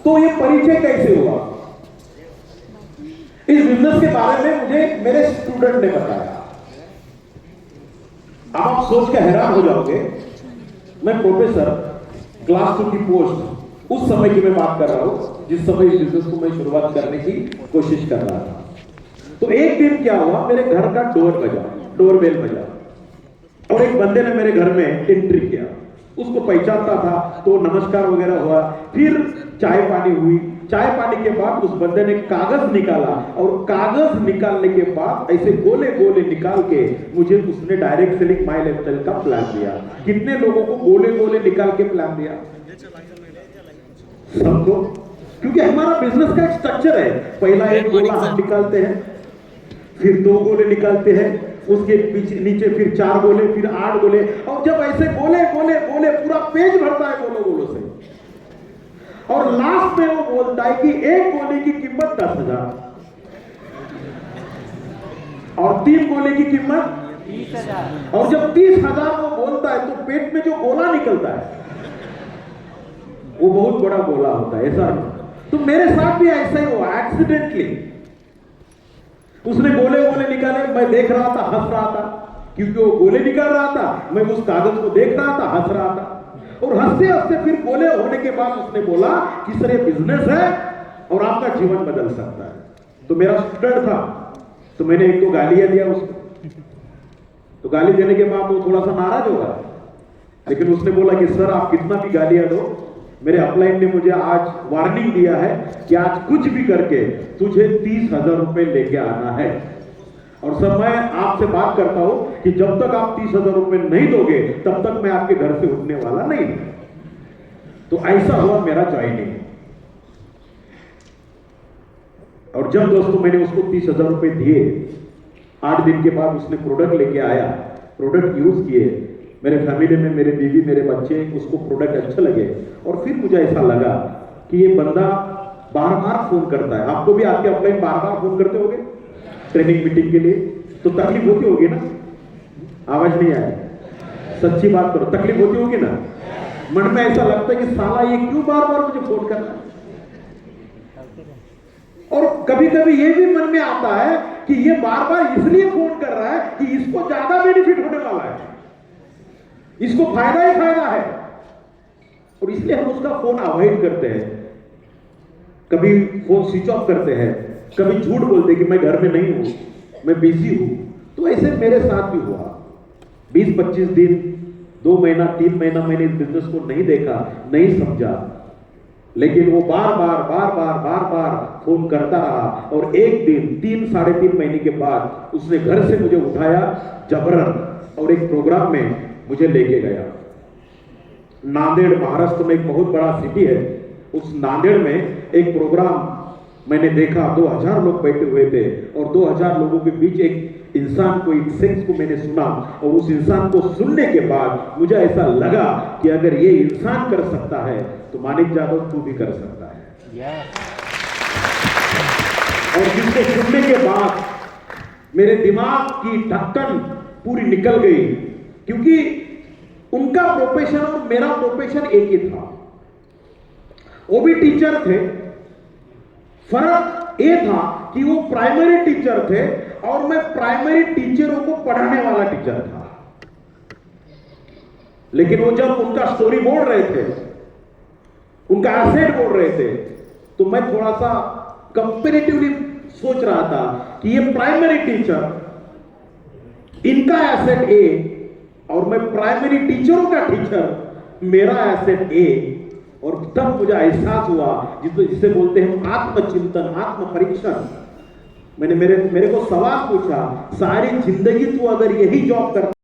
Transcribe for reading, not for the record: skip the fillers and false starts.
तो ये परिचय कैसे हुआ? इस बिजनेस के बारे में मुझे मेरे स्टूडेंट ने बताया। आप सोच के हैरान हो जाओगे, मैं प्रोफेसर क्लास 2 की पोस्ट, उस समय की मैं बात कर रहा हूं जिस समय इस बिजनेस को मैं शुरुआत करने की कोशिश कर रहा था। तो एक दिन क्या हुआ, मेरे घर का डोरबेल बजा और एक बंदे ने मेरे घर में एंट्री किया। उसको पहचानता था तो नमस्कार वगैरह हुआ, फिर चाय पानी हुई। चाय पानी के बाद उस बंदे ने कागज निकाला और कागज निकालने के बाद ऐसे गोले गोले निकाल के मुझे उसने डायरेक्ट सेलिंग माई लाइफस्टाइल का प्लान दिया। कितने लोगों को गोले गोले निकाल के प्लान दिया? सबको, क्योंकि हमारा बिजनेस का एक स्ट्रक्चर है। पहला एक गोला हम निकालते हैं, फिर 2 गोले निकालते हैं, उसके पीछे नीचे फिर 4 गोले, फिर 8 गोले, और जब ऐसे गोले गोले गोले पूरा पेज भरता है गोलों गोलों से, और लास्ट में वो बोलता है कि एक गोले की कीमत 10,000 और 3 गोले की कीमत 30,000। और जब 30,000 वो बोलता है तो पेट में जो गोला निकलता है वो बहुत बड़ा गोला होता है। ऐसा तो मेरे साथ भी ऐसा ही हुआ, एक्सीडेंटली उसने गोले गोले निकाले, मैं देख रहा था, हंस रहा था, क्योंकि वो गोले निकाल रहा था, मैं उस कागज को देख रहा था, हंस रहा था। और हंसते हंसते फिर गोले होने के बाद उसने बोला कि सर ये बिजनेस है और आपका जीवन बदल सकता है। तो मेरा स्टूडेंट था, तो मैंने एक तो गालियां दिया उसको। तो गाली देने के बाद वो थोड़ा सा नाराज होगा, लेकिन उसने बोला कि सर आप कितना भी गालियां दो, मेरे अपलाइन ने मुझे आज वार्निंग दिया है कि आज कुछ भी करके तुझे 30,000 रुपए लेके आना है। और सर मैं आपसे बात करता हूं कि जब तक आप 30,000 रुपए नहीं दोगे तब तक मैं आपके घर से उठने वाला नहीं। तो ऐसा हुआ मेरा ज्वाइनिंग। और जब दोस्तों मैंने उसको 30,000 रुपए दिए, 8 दिन के बाद उसने प्रोडक्ट लेके आया, प्रोडक्ट यूज किए, मेरे फैमिली में मेरे बीवी मेरे बच्चे, उसको प्रोडक्ट अच्छे लगे। और फिर मुझे ऐसा लगा कि ये बंदा बार बार फोन करता है। आपको भी आपके अपलाइन बार बार फोन करते होंगे ट्रेनिंग मीटिंग के लिए, तो तकलीफ होती होगी ना? आवाज नहीं आया, सच्ची बात करो, तकलीफ होती होगी ना? मन में ऐसा लगता है कि साला ये क्यों बार बार मुझे फोन कर रहा है। और कभी कभी ये भी मन में आता है कि ये बार बार इसलिए फोन कर रहा है कि इसको ज्यादा बेनिफिट होने वाला है, इसको फायदा ही फायदा है, और इसलिए हम उसका फोन अवॉइड करते हैं। कभी फोन स्विच ऑफ करते हैं, कभी झूठ बोलते कि मैं घर में नहीं हूं, मैं बिजी हूं। तो ऐसे मेरे साथ भी हुआ। 20-25 दिन, 2 महीना, 3 महीना मैंने इस बिजनेस को नहीं देखा, नहीं समझा, लेकिन वो बार बार फोन करता रहा। और एक दिन 3-3.5 महीने के बाद उसने घर से मुझे उठाया जबरन और एक प्रोग्राम में मुझे लेके गया। नांदेड़ महाराष्ट्र में एक बहुत बड़ा सिटी है, उस नांदेड़ में एक प्रोग्राम मैंने देखा। 2000 लोग बैठे हुए थे और 2000 लोगों के बीच एक इंसान को, एक शख्स को मैंने सुना। और उस इंसान को सुनने के बाद मुझे ऐसा लगा कि अगर ये इंसान कर सकता है तो मानिक जाधव तू भी कर सकता है। और जिसको सुनने के बाद मेरे दिमाग की ढक्कन पूरी निकल गई, क्योंकि उनका प्रोफेशन और मेरा प्रोफेशन एक ही था। वो भी टीचर थे, फर्क ये था कि वो प्राइमरी टीचर थे और मैं प्राइमरी टीचरों को पढ़ाने वाला टीचर था। लेकिन वो जब उनका स्टोरी बोल रहे थे, उनका एसेट बोल रहे थे, तो मैं थोड़ा सा कंपैरेटिवली सोच रहा था कि ये प्राइमरी टीचर, इनका एसेट ए और मैं प्राइमरी टीचरों का टीचर, मेरा एसेट ए। और तब मुझे एहसास हुआ, जिसे बोलते हैं आत्मचिंतन, आत्म परीक्षण। मैंने मेरे को सवाल पूछा, सारी जिंदगी तू अगर यही जॉब करता